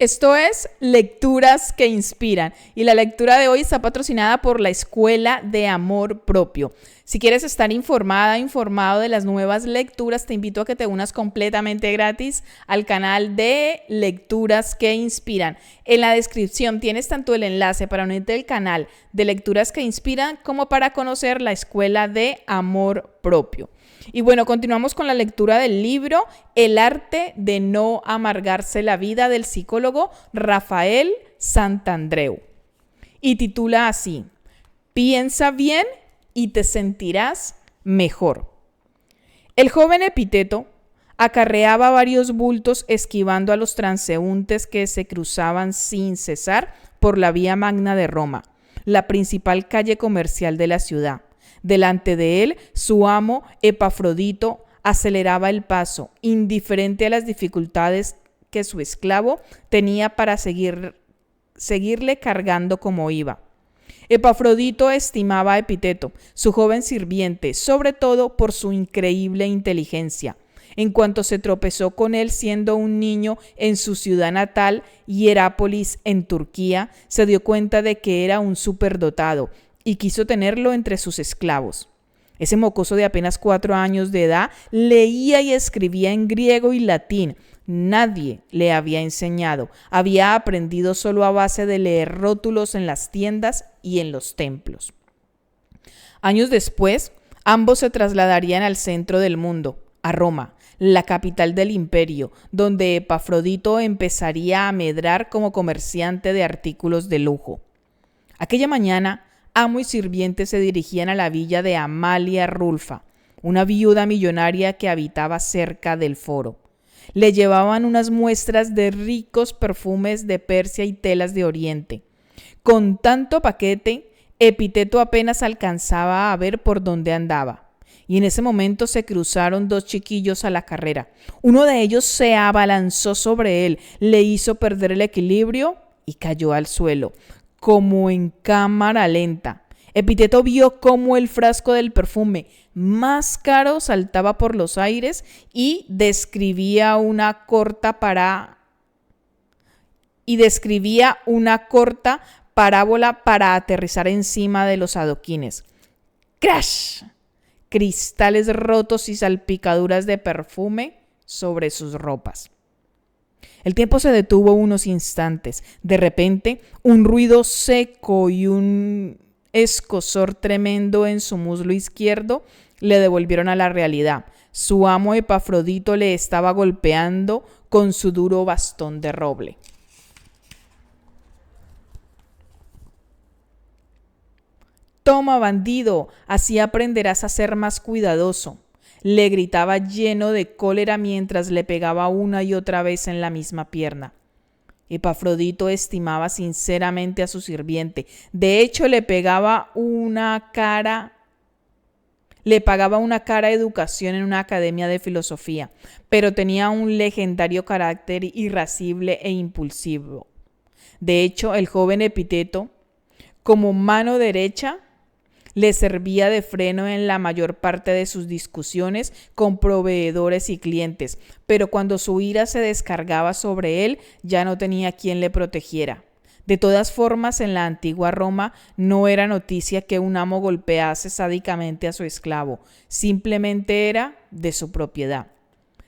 Esto es Lecturas que Inspiran y la lectura de hoy está patrocinada por la Escuela de Amor Propio. Si quieres estar informado de las nuevas lecturas, te invito a que te unas completamente gratis al canal de Lecturas que Inspiran. En la descripción tienes tanto el enlace para unirte al canal de Lecturas que Inspiran como para conocer la Escuela de Amor Propio. Y bueno, continuamos con la lectura del libro El arte de no amargarse la vida del psicólogo Rafael Santandreu. Y titula así: Piensa bien y te sentirás mejor. El joven Epiteto acarreaba varios bultos esquivando a los transeúntes que se cruzaban sin cesar por la Vía Magna de Roma, la principal calle comercial de la ciudad. Delante de él, su amo Epafrodito aceleraba el paso, indiferente a las dificultades que su esclavo tenía para seguirle cargando como iba. Epafrodito estimaba a Epiteto, su joven sirviente, sobre todo por su increíble inteligencia. En cuanto se tropezó con él siendo un niño en su ciudad natal, Hierápolis, en Turquía, se dio cuenta de que era un superdotado y quiso tenerlo entre sus esclavos. Ese mocoso de apenas 4 años de edad leía y escribía en griego y latín. Nadie le había enseñado. Había aprendido solo a base de leer rótulos en las tiendas y en los templos. Años después, ambos se trasladarían al centro del mundo, a Roma, la capital del imperio, donde Epafrodito empezaría a medrar como comerciante de artículos de lujo. Aquella mañana, amo y sirviente se dirigían a la villa de Amalia Rulfa, una viuda millonaria que habitaba cerca del foro. Le llevaban unas muestras de ricos perfumes de Persia y telas de Oriente. Con tanto paquete, Epiteto apenas alcanzaba a ver por dónde andaba. Y en ese momento se cruzaron 2 chiquillos a la carrera. Uno de ellos se abalanzó sobre él, le hizo perder el equilibrio y cayó al suelo, como en cámara lenta. Epiteto vio cómo el frasco del perfume más caro saltaba por los aires y describía una corta parábola para aterrizar encima de los adoquines. ¡Crash! Cristales rotos y salpicaduras de perfume sobre sus ropas. El tiempo se detuvo unos instantes. De repente, un ruido seco y un escozor tremendo en su muslo izquierdo le devolvieron a la realidad. Su amo Epafrodito le estaba golpeando con su duro bastón de roble. «Toma, bandido, así aprenderás a ser más cuidadoso», le gritaba lleno de cólera mientras le pegaba una y otra vez en la misma pierna. Epafrodito estimaba sinceramente a su sirviente. De hecho, le pagaba una cara educación en una academia de filosofía, pero tenía un legendario carácter irascible e impulsivo. De hecho, el joven Epiteto, como mano derecha, le servía de freno en la mayor parte de sus discusiones con proveedores y clientes, pero cuando su ira se descargaba sobre él, ya no tenía quien le protegiera. De todas formas, en la antigua Roma no era noticia que un amo golpease sádicamente a su esclavo, simplemente era de su propiedad.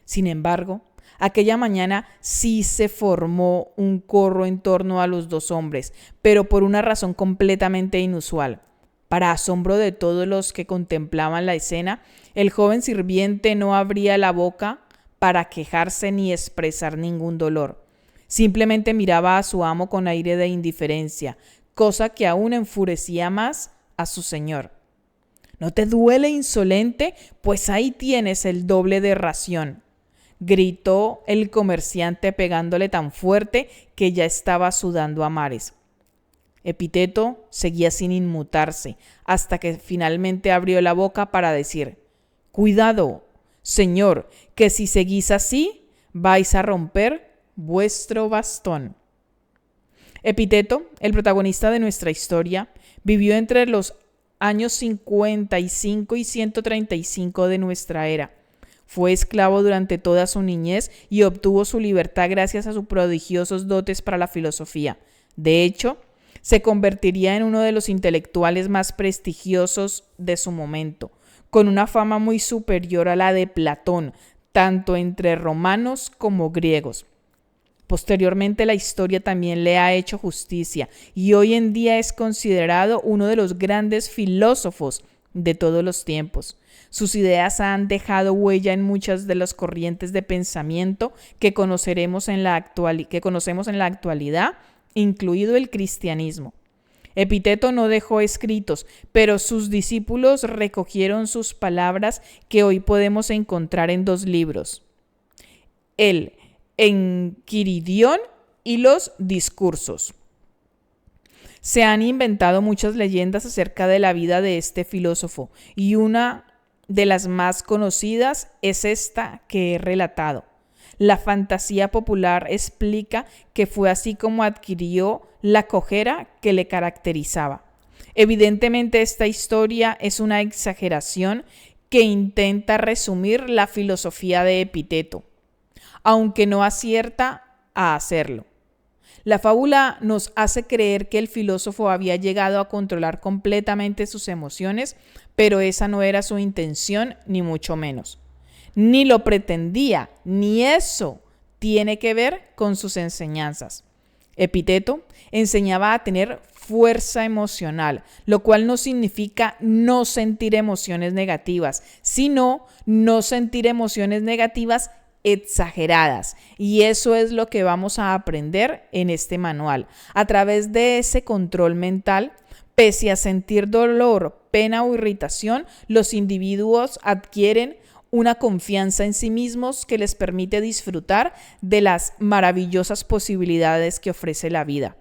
Sin embargo, aquella mañana sí se formó un corro en torno a los 2 hombres, pero por una razón completamente inusual. Para asombro de todos los que contemplaban la escena, el joven sirviente no abría la boca para quejarse ni expresar ningún dolor. Simplemente miraba a su amo con aire de indiferencia, cosa que aún enfurecía más a su señor. «¿No te duele, insolente? Pues ahí tienes el doble de ración», gritó el comerciante pegándole tan fuerte que ya estaba sudando a mares. Epiteto seguía sin inmutarse, hasta que finalmente abrió la boca para decir: «Cuidado, señor, que si seguís así, vais a romper vuestro bastón». Epiteto, el protagonista de nuestra historia, vivió entre los años 55 y 135 de nuestra era. Fue esclavo durante toda su niñez y obtuvo su libertad gracias a sus prodigiosos dotes para la filosofía. De hecho, se convertiría en uno de los intelectuales más prestigiosos de su momento, con una fama muy superior a la de Platón, tanto entre romanos como griegos. Posteriormente la historia también le ha hecho justicia y hoy en día es considerado uno de los grandes filósofos de todos los tiempos. Sus ideas han dejado huella en muchas de las corrientes de pensamiento que conocemos en la actualidad, incluido el cristianismo. Epicteto no dejó escritos, pero sus discípulos recogieron sus palabras que hoy podemos encontrar en 2 libros: el Enquiridión y los Discursos. Se han inventado muchas leyendas acerca de la vida de este filósofo y una de las más conocidas es esta que he relatado. La fantasía popular explica que fue así como adquirió la cojera que le caracterizaba. Evidentemente esta historia es una exageración que intenta resumir la filosofía de Epicteto, aunque no acierta a hacerlo. La fábula nos hace creer que el filósofo había llegado a controlar completamente sus emociones, pero esa no era su intención, ni mucho menos. Ni lo pretendía, ni eso tiene que ver con sus enseñanzas. Epicteto enseñaba a tener fuerza emocional, lo cual no significa no sentir emociones negativas, sino no sentir emociones negativas exageradas. Y eso es lo que vamos a aprender en este manual. A través de ese control mental, pese a sentir dolor, pena o irritación, los individuos adquieren una confianza en sí mismos que les permite disfrutar de las maravillosas posibilidades que ofrece la vida.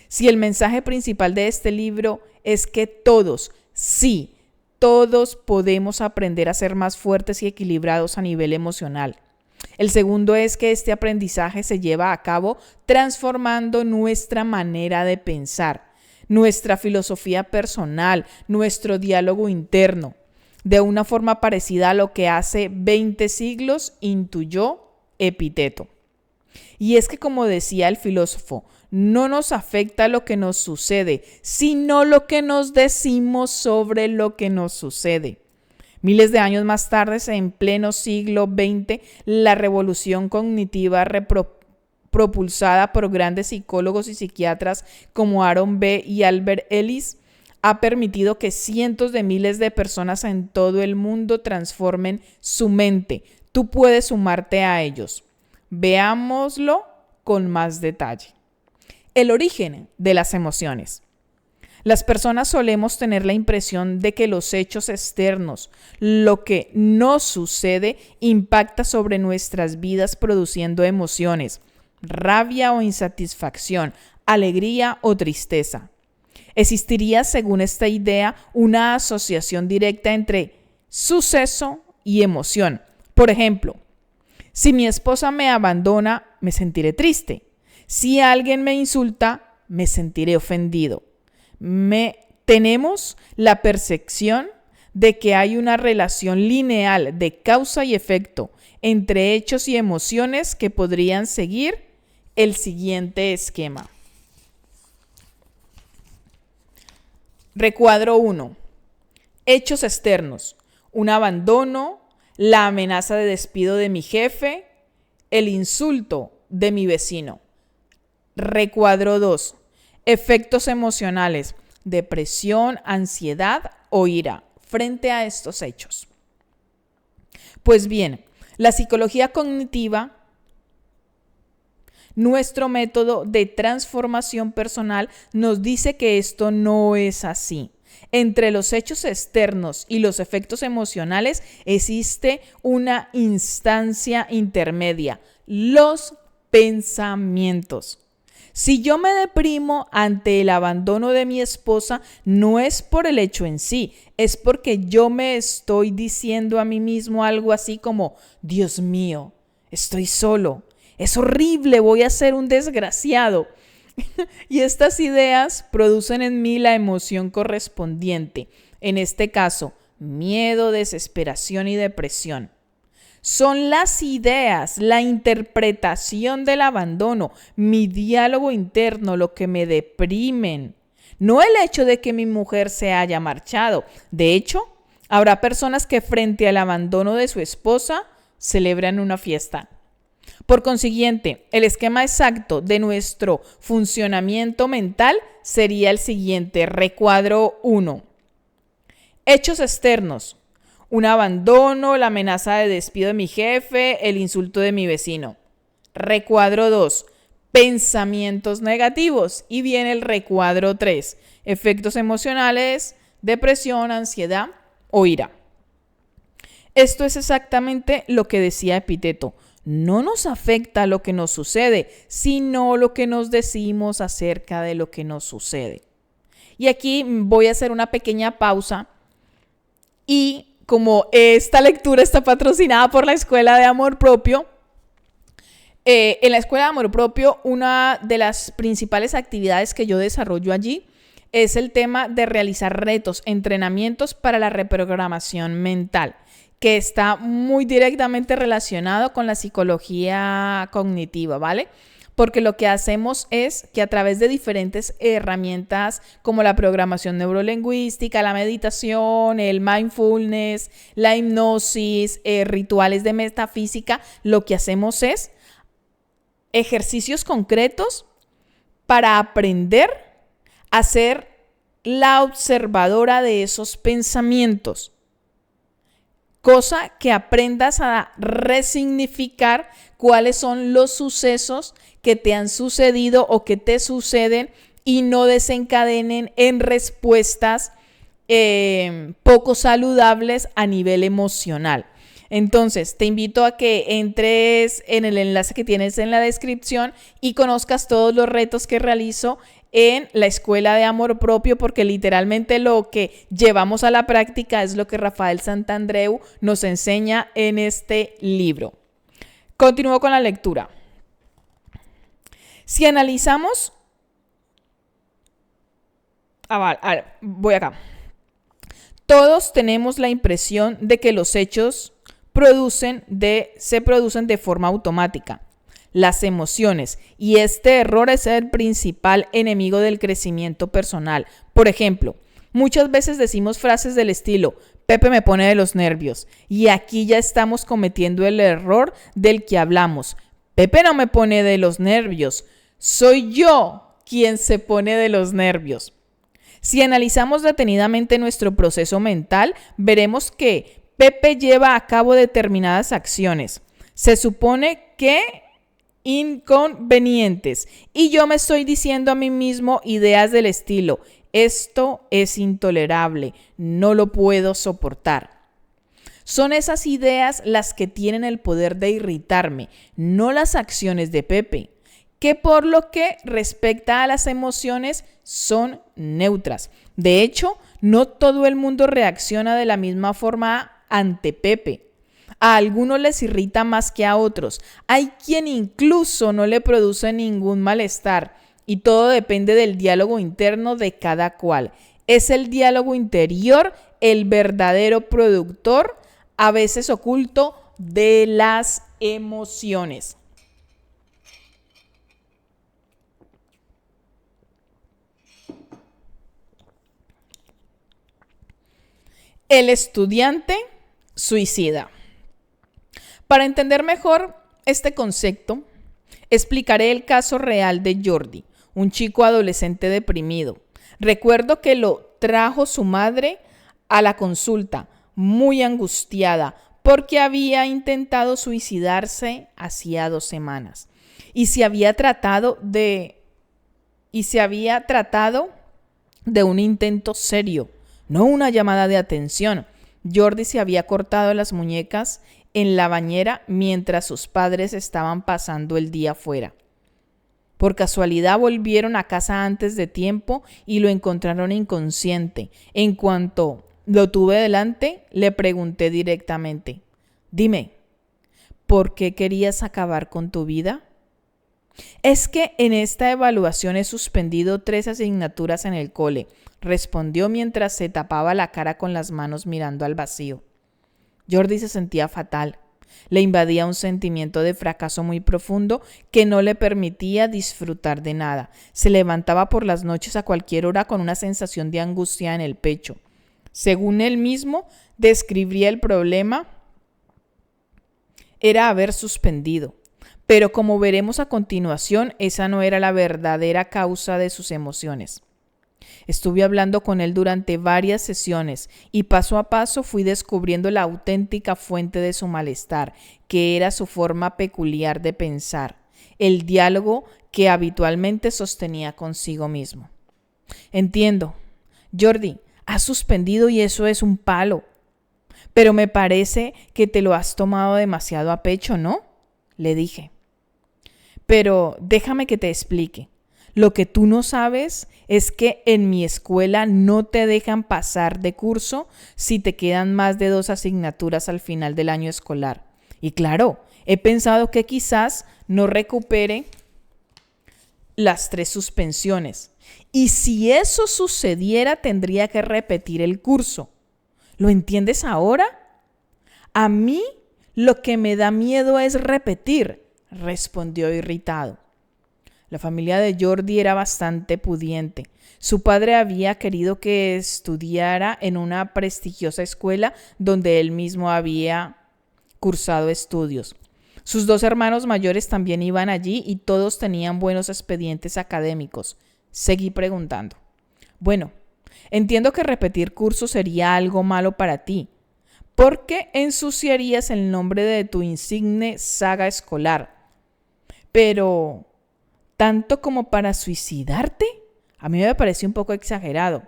Si el mensaje principal de este libro es que todos, sí, todos podemos aprender a ser más fuertes y equilibrados a nivel emocional. El segundo es que este aprendizaje se lleva a cabo transformando nuestra manera de pensar, nuestra filosofía personal, nuestro diálogo interno, de una forma parecida a lo que hace 20 siglos intuyó Epicteto. Y es que, como decía el filósofo, no nos afecta lo que nos sucede, sino lo que nos decimos sobre lo que nos sucede. Miles de años más tarde, en pleno siglo XX, la revolución cognitiva propulsada por grandes psicólogos y psiquiatras como Aaron B. y Albert Ellis ha permitido que cientos de miles de personas en todo el mundo transformen su mente. Tú puedes sumarte a ellos. Veámoslo con más detalle. El origen de las emociones. Las personas solemos tener la impresión de que los hechos externos, lo que nos sucede, impacta sobre nuestras vidas produciendo emociones, rabia o insatisfacción, alegría o tristeza. Existiría, según esta idea, una asociación directa entre suceso y emoción. Por ejemplo, si mi esposa me abandona, me sentiré triste. Si alguien me insulta, me sentiré ofendido. Tenemos la percepción de que hay una relación lineal de causa y efecto entre hechos y emociones que podrían seguir el siguiente esquema. Recuadro 1. Hechos externos. Un abandono, la amenaza de despido de mi jefe, el insulto de mi vecino. Recuadro 2. Efectos emocionales, depresión, ansiedad o ira frente a estos hechos. Pues bien, la psicología cognitiva, nuestro método de transformación personal, nos dice que esto no es así. Entre los hechos externos y los efectos emocionales existe una instancia intermedia, los pensamientos. Si yo me deprimo ante el abandono de mi esposa, no es por el hecho en sí, es porque yo me estoy diciendo a mí mismo algo así como: Dios mío, estoy solo, es horrible, voy a ser un desgraciado. Y estas ideas producen en mí la emoción correspondiente, en este caso, miedo, desesperación y depresión. Son las ideas, la interpretación del abandono, mi diálogo interno, lo que me deprimen. No el hecho de que mi mujer se haya marchado. De hecho, habrá personas que frente al abandono de su esposa celebran una fiesta. Por consiguiente, el esquema exacto de nuestro funcionamiento mental sería el siguiente. Recuadro 1. Hechos externos. Un abandono, la amenaza de despido de mi jefe, el insulto de mi vecino. Recuadro 2. Pensamientos negativos. Y viene el recuadro 3. Efectos emocionales, depresión, ansiedad o ira. Esto es exactamente lo que decía Epicteto. No nos afecta lo que nos sucede, sino lo que nos decimos acerca de lo que nos sucede. Y aquí voy a hacer una pequeña pausa y como esta lectura está patrocinada por la Escuela de Amor Propio, en la Escuela de Amor Propio, una de las principales actividades que yo desarrollo allí es el tema de realizar retos, entrenamientos para la reprogramación mental, que está muy directamente relacionado con la psicología cognitiva, ¿vale? Porque lo que hacemos es que a través de diferentes herramientas como la programación neurolingüística, la meditación, el mindfulness, la hipnosis, rituales de metafísica, lo que hacemos es ejercicios concretos para aprender a ser la observadora de esos pensamientos. Cosa que aprendas a resignificar cuáles son los sucesos que te han sucedido o que te suceden y no desencadenen en respuestas poco saludables a nivel emocional. Entonces, te invito a que entres en el enlace que tienes en la descripción y conozcas todos los retos que realizo en la Escuela de Amor Propio, porque literalmente lo que llevamos a la práctica es lo que Rafael Santandreu nos enseña en este libro. Continúo con la lectura. Si analizamos... voy acá. Todos tenemos la impresión de que los hechos se producen de forma automática. Las emociones, y este error es el principal enemigo del crecimiento personal. Por ejemplo, muchas veces decimos frases del estilo, Pepe me pone de los nervios, y aquí ya estamos cometiendo el error del que hablamos. Pepe no me pone de los nervios, soy yo quien se pone de los nervios. Si analizamos detenidamente nuestro proceso mental, veremos que Pepe lleva a cabo determinadas acciones. Se supone que inconvenientes. Y yo me estoy diciendo a mí mismo ideas del estilo, esto es intolerable, no lo puedo soportar. Son esas ideas las que tienen el poder de irritarme, no las acciones de Pepe, que por lo que respecta a las emociones son neutras. De hecho, no todo el mundo reacciona de la misma forma ante Pepe. A algunos les irrita más que a otros. Hay quien incluso no le produce ningún malestar y todo depende del diálogo interno de cada cual. Es el diálogo interior el verdadero productor, a veces oculto, de las emociones. El estudiante suicida. Para entender mejor este concepto, explicaré el caso real de Jordi, un chico adolescente deprimido. Recuerdo que lo trajo su madre a la consulta, muy angustiada, porque había intentado suicidarse hacía 2 semanas y se había tratado de un intento serio, no una llamada de atención. Jordi se había cortado las muñecas en la bañera mientras sus padres estaban pasando el día fuera. Por casualidad volvieron a casa antes de tiempo y lo encontraron inconsciente. En cuanto lo tuve delante, le pregunté directamente, dime, ¿por qué querías acabar con tu vida? Es que en esta evaluación he suspendido 3 asignaturas en el cole, respondió mientras se tapaba la cara con las manos mirando al vacío. Jordi se sentía fatal. Le invadía un sentimiento de fracaso muy profundo que no le permitía disfrutar de nada. Se levantaba por las noches a cualquier hora con una sensación de angustia en el pecho. Según él mismo describía el problema, era haber suspendido. Pero como veremos a continuación, esa no era la verdadera causa de sus emociones. Estuve hablando con él durante varias sesiones y paso a paso fui descubriendo la auténtica fuente de su malestar, que era su forma peculiar de pensar, el diálogo que habitualmente sostenía consigo mismo. Entiendo, Jordi, has suspendido y eso es un palo, pero me parece que te lo has tomado demasiado a pecho, ¿no? Le dije. Pero déjame que te explique. Lo que tú no sabes es que en mi escuela no te dejan pasar de curso si te quedan más de 2 asignaturas al final del año escolar. Y claro, he pensado que quizás no recupere las 3 suspensiones. Y si eso sucediera, tendría que repetir el curso. ¿Lo entiendes ahora? A mí lo que me da miedo es repetir, respondió irritado. La familia de Jordi era bastante pudiente. Su padre había querido que estudiara en una prestigiosa escuela donde él mismo había cursado estudios. Sus 2 hermanos mayores también iban allí y todos tenían buenos expedientes académicos. Seguí preguntando. Bueno, entiendo que repetir curso sería algo malo para ti, porque ensuciarías el nombre de tu insigne saga escolar. Pero ¿tanto como para suicidarte? A mí me parece un poco exagerado.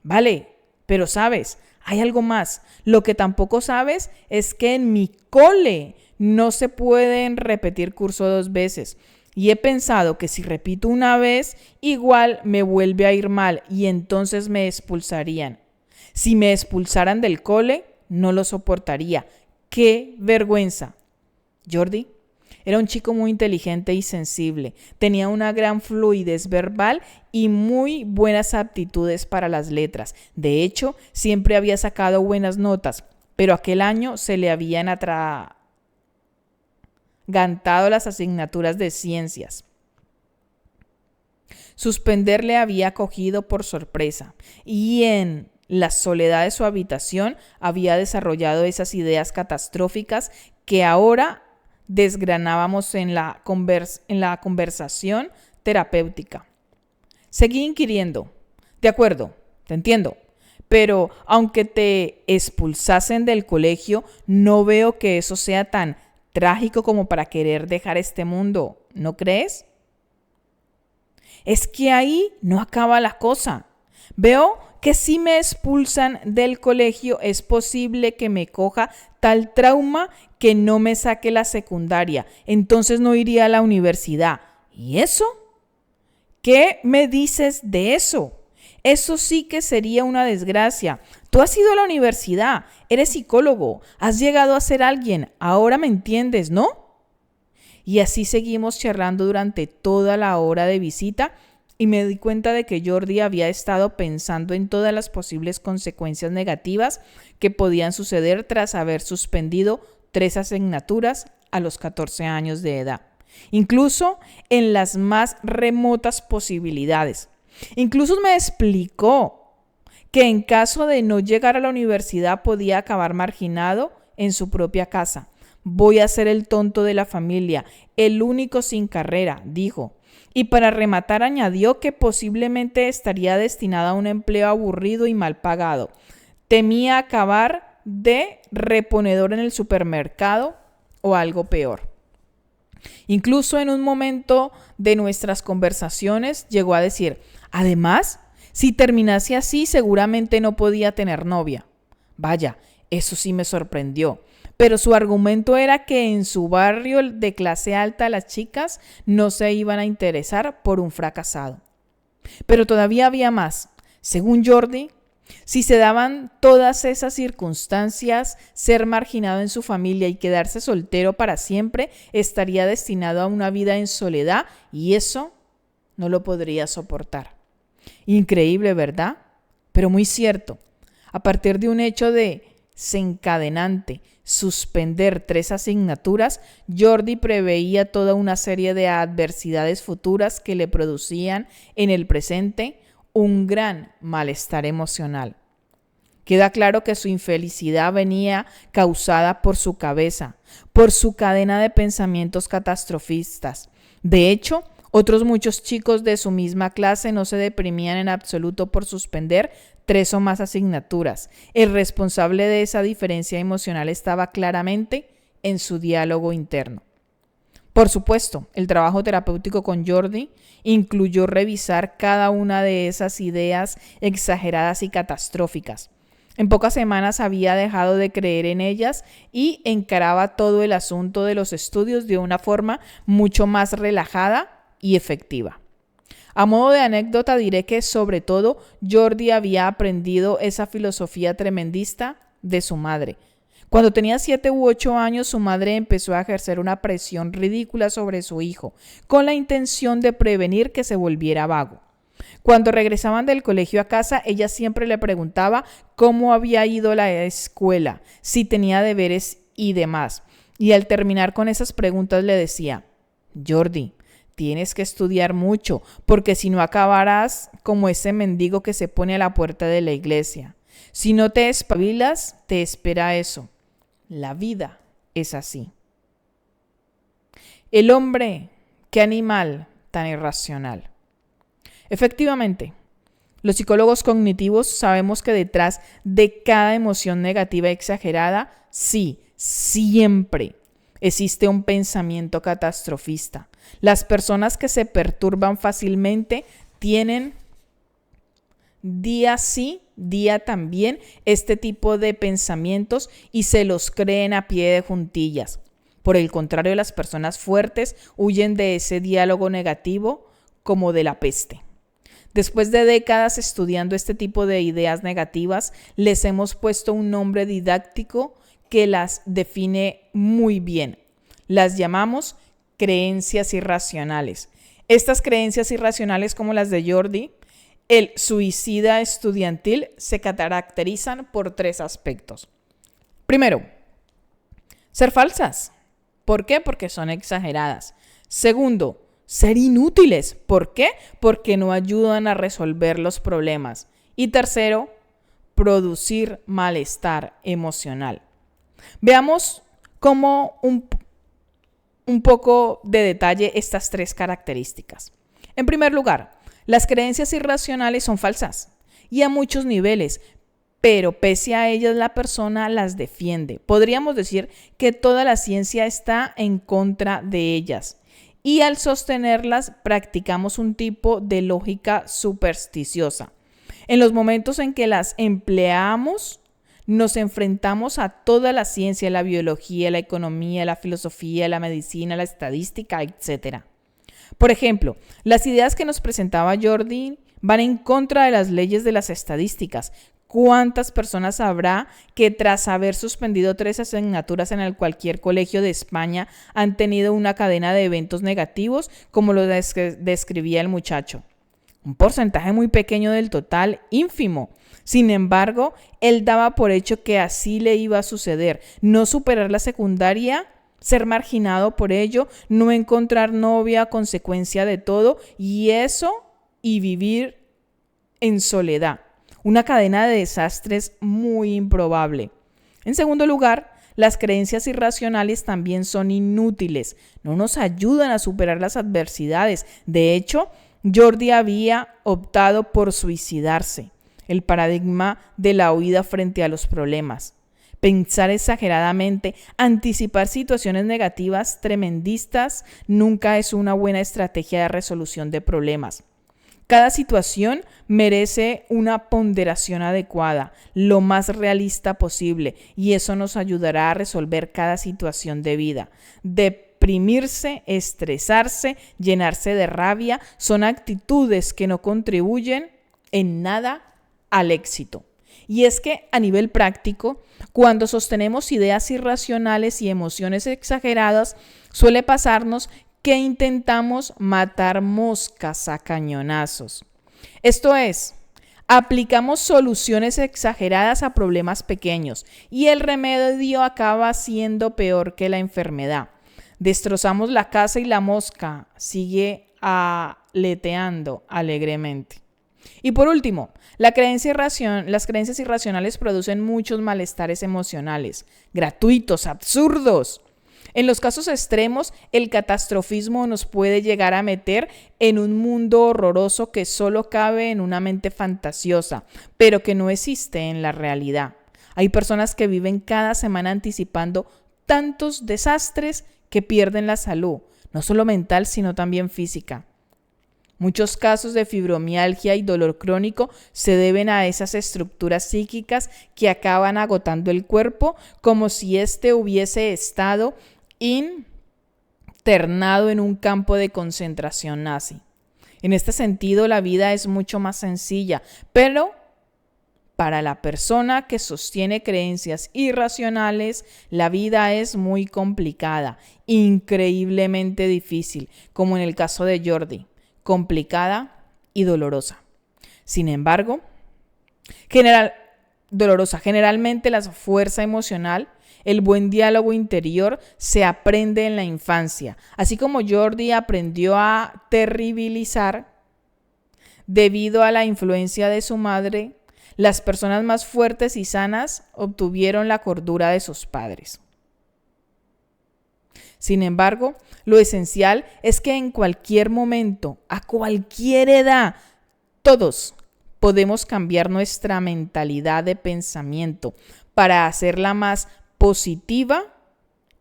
Vale, pero sabes, hay algo más. Lo que tampoco sabes es que en mi cole no se pueden repetir curso 2 veces. Y he pensado que si repito una vez, igual me vuelve a ir mal y entonces me expulsarían. Si me expulsaran del cole, no lo soportaría. ¡Qué vergüenza! Jordi era un chico muy inteligente y sensible. Tenía una gran fluidez verbal y muy buenas aptitudes para las letras. De hecho, siempre había sacado buenas notas, pero aquel año se le habían atragantado las asignaturas de ciencias. Suspender le había cogido por sorpresa y en la soledad de su habitación había desarrollado esas ideas catastróficas que ahora desgranábamos en la conversación terapéutica. Seguí inquiriendo. De acuerdo, te entiendo, pero aunque te expulsasen del colegio, no veo que eso sea tan trágico como para querer dejar este mundo, ¿no crees? Es que ahí no acaba la cosa. Veo que si me expulsan del colegio es posible que me coja tal trauma que no me saque la secundaria. Entonces no iría a la universidad. ¿Y eso? ¿Qué me dices de eso? Eso sí que sería una desgracia. Tú has ido a la universidad, eres psicólogo, has llegado a ser alguien. Ahora me entiendes, ¿no? Y así seguimos charlando durante toda la hora de visita y me di cuenta de que Jordi había estado pensando en todas las posibles consecuencias negativas que podían suceder tras haber suspendido 3 asignaturas a los 14 años de edad. Incluso en las más remotas posibilidades. Incluso me explicó que en caso de no llegar a la universidad podía acabar marginado en su propia casa. Voy a ser el tonto de la familia, el único sin carrera, dijo. Y para rematar añadió que posiblemente estaría destinado a un empleo aburrido y mal pagado. Temía acabar de reponedor en el supermercado o algo peor. Incluso en un momento de nuestras conversaciones llegó a decir, además, si terminase así seguramente no podía tener novia. Vaya, eso sí me sorprendió. Pero su argumento era que en su barrio de clase alta las chicas no se iban a interesar por un fracasado. Pero todavía había más. Según Jordi, si se daban todas esas circunstancias, ser marginado en su familia y quedarse soltero para siempre estaría destinado a una vida en soledad y eso no lo podría soportar. Increíble, ¿verdad? Pero muy cierto. A partir de un hecho de desencadenante suspender 3 asignaturas, Jordi preveía toda una serie de adversidades futuras que le producían en el presente un gran malestar emocional. Queda claro que su infelicidad venía causada por su cabeza, por su cadena de pensamientos catastrofistas. De hecho, otros muchos chicos de su misma clase no se deprimían en absoluto por suspender 3 o más asignaturas. El responsable de esa diferencia emocional estaba claramente en su diálogo interno. Por supuesto, el trabajo terapéutico con Jordi incluyó revisar cada una de esas ideas exageradas y catastróficas. En pocas semanas había dejado de creer en ellas y encaraba todo el asunto de los estudios de una forma mucho más relajada y efectiva. A modo de anécdota diré que sobre todo Jordi había aprendido esa filosofía tremendista de su madre. Cuando tenía 7 u 8 años, su madre empezó a ejercer una presión ridícula sobre su hijo, con la intención de prevenir que se volviera vago. Cuando regresaban del colegio a casa, ella siempre le preguntaba cómo había ido la escuela, si tenía deberes y demás. Y al terminar con esas preguntas le decía: Jordi, tienes que estudiar mucho, porque si no acabarás como ese mendigo que se pone a la puerta de la iglesia. Si no te espabilas, te espera eso. La vida es así. El hombre, qué animal tan irracional. Efectivamente, los psicólogos cognitivos sabemos que detrás de cada emoción negativa exagerada, sí, siempre existe un pensamiento catastrofista. Las personas que se perturban fácilmente tienen día sí, día también este tipo de pensamientos y se los creen a pie de juntillas. Por el contrario, las personas fuertes huyen de ese diálogo negativo como de la peste. Después de décadas estudiando este tipo de ideas negativas, les hemos puesto un nombre didáctico que las define muy bien. Las llamamos creencias irracionales. Estas creencias irracionales, como las de Jordi, el suicida estudiantil, se caracterizan por 3 aspectos. Primero, ser falsas. ¿Por qué? Porque son exageradas. Segundo, ser inútiles. ¿Por qué? Porque no ayudan a resolver los problemas. Y tercero, producir malestar emocional. Veamos cómo un poco de detalle estas 3 características. En primer lugar, las creencias irracionales son falsas y a muchos niveles, pero pese a ellas la persona las defiende. Podríamos decir que toda la ciencia está en contra de ellas. Y al sostenerlas practicamos un tipo de lógica supersticiosa. En los momentos en que las empleamos, nos enfrentamos a toda la ciencia, la biología, la economía, la filosofía, la medicina, la estadística, etc. Por ejemplo, las ideas que nos presentaba Jordi van en contra de las leyes de las estadísticas. ¿Cuántas personas habrá que tras haber suspendido 3 asignaturas en cualquier colegio de España han tenido una cadena de eventos negativos, como lo describía el muchacho? Un porcentaje muy pequeño del total, ínfimo. Sin embargo, él daba por hecho que así le iba a suceder. No superar la secundaria, ser marginado por ello, no encontrar novia a consecuencia de todo, y vivir en soledad. Una cadena de desastres muy improbable. En segundo lugar, las creencias irracionales también son inútiles. No nos ayudan a superar las adversidades. De hecho, Jordi había optado por suicidarse. El paradigma de la huida frente a los problemas. Pensar exageradamente, anticipar situaciones negativas tremendistas nunca es una buena estrategia de resolución de problemas. Cada situación merece una ponderación adecuada, lo más realista posible, y eso nos ayudará a resolver cada situación de vida. Deprimirse, estresarse, llenarse de rabia son actitudes que no contribuyen en nada al éxito. Y es que a nivel práctico, cuando sostenemos ideas irracionales y emociones exageradas, suele pasarnos que intentamos matar moscas a cañonazos. Esto es, Aplicamos soluciones exageradas a problemas pequeños y el remedio acaba siendo peor que la enfermedad. Destrozamos la casa y la mosca sigue aleteando alegremente. Y por último, las creencias irracionales producen muchos malestares emocionales, gratuitos, absurdos. En los casos extremos, el catastrofismo nos puede llegar a meter en un mundo horroroso que solo cabe en una mente fantasiosa, pero que no existe en la realidad. Hay personas que viven cada semana anticipando tantos desastres que pierden la salud, no solo mental, sino también física. Muchos casos de fibromialgia y dolor crónico se deben a esas estructuras psíquicas que acaban agotando el cuerpo como si éste hubiese estado internado en un campo de concentración nazi. En este sentido, la vida es mucho más sencilla, pero para la persona que sostiene creencias irracionales, la vida es muy complicada, increíblemente difícil, como en el caso de Jordi, complicada y dolorosa. Sin embargo, generalmente la fuerza emocional, el buen diálogo interior se aprende en la infancia, así como Jordi aprendió a terribilizar debido a la influencia de su madre. Las personas más fuertes y sanas obtuvieron la cordura de sus padres. Sin embargo, lo esencial es que en cualquier momento, a cualquier edad, todos podemos cambiar nuestra mentalidad de pensamiento para hacerla más positiva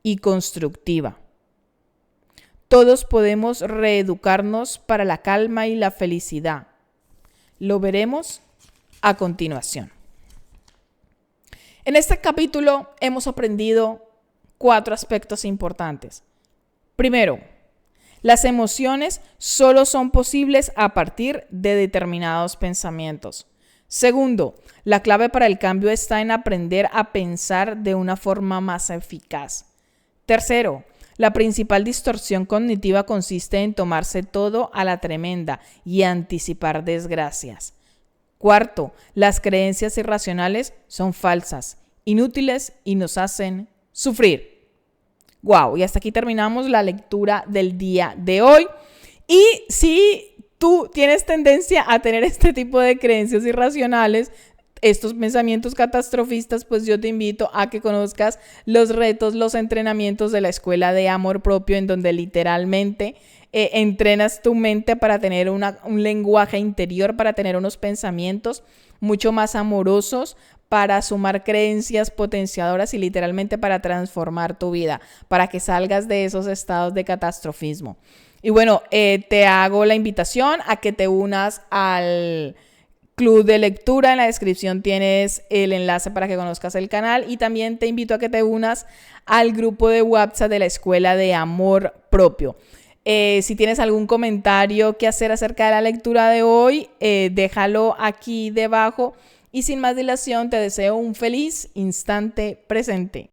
y constructiva. Todos podemos reeducarnos para la calma y la felicidad. Lo veremos a continuación. En este capítulo hemos aprendido 4 aspectos importantes. Primero, las emociones solo son posibles a partir de determinados pensamientos. Segundo, la clave para el cambio está en aprender a pensar de una forma más eficaz. Tercero, la principal distorsión cognitiva consiste en tomarse todo a la tremenda y anticipar desgracias. Cuarto, las creencias irracionales son falsas, inútiles y nos hacen sufrir. Wow, y hasta aquí terminamos la lectura del día de hoy. Y si tú tienes tendencia a tener este tipo de creencias irracionales, estos pensamientos catastrofistas, pues yo te invito a que conozcas los retos, los entrenamientos de la Escuela de Amor Propio, en donde literalmente entrenas tu mente para tener un lenguaje interior, para tener unos pensamientos mucho más amorosos, para sumar creencias potenciadoras y literalmente para transformar tu vida, para que salgas de esos estados de catastrofismo. Y bueno, te hago la invitación a que te unas al club de lectura. En la descripción tienes el enlace para que conozcas el canal y también te invito a que te unas al grupo de WhatsApp de la Escuela de Amor Propio. Si tienes algún comentario que hacer acerca de la lectura de hoy, déjalo aquí debajo y sin más dilación te deseo un feliz instante presente.